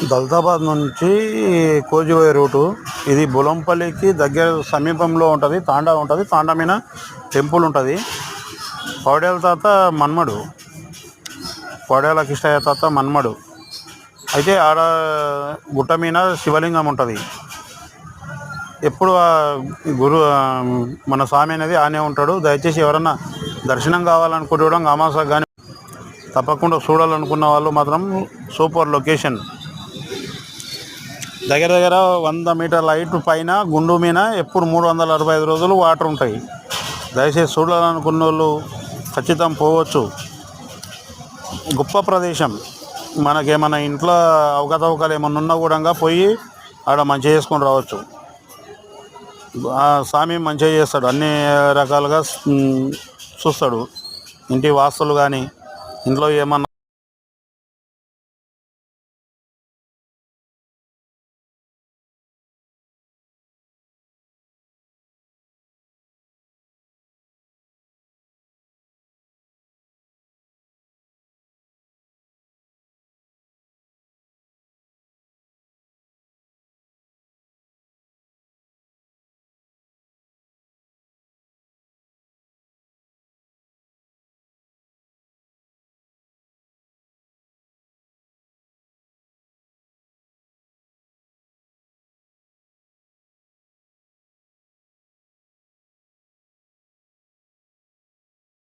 దౌలతాబాద్ నుంచి కోజిపోయే రూటు ఇది. బులంపల్లికి దగ్గర సమీపంలో ఉంటుంది. తాండా ఉంటుంది. తాండా మీద టెంపుల్ ఉంటుంది. పౌడేల తాత మన్మడు, పౌడేల కిష్టయ్య తాత మన్మడు. అయితే ఆడ గుట్ట మీద శివలింగం ఉంటుంది. ఎప్పుడు మన స్వామి అనేది ఆనే ఉంటాడు. దయచేసి ఎవరన్నా దర్శనం కావాలనుకుంటే అమాస కానీ తప్పకుండా చూడాలనుకున్న వాళ్ళు మాత్రం సూపర్ లొకేషన్. దగ్గర 100 మీటర్ల హైట్ పైన గుండు మీద ఎప్పుడు 365 రోజులు వాటర్ ఉంటాయి. దయచేసి చూడాలనుకున్న వాళ్ళు ఖచ్చితంగా పోవచ్చు. గొప్ప ప్రదేశం. మనకేమన్నా ఇంట్లో అవకతవకలు ఏమన్నా ఉన్నా కూడా పోయి ఆడ మంచిగా చేసుకొని రావచ్చు. స్వామి మంచిగా చేస్తాడు. అన్ని రకాలుగా చూస్తాడు. ఇంటి వాస్తులు కానీ ఇంట్లో ఏమన్నా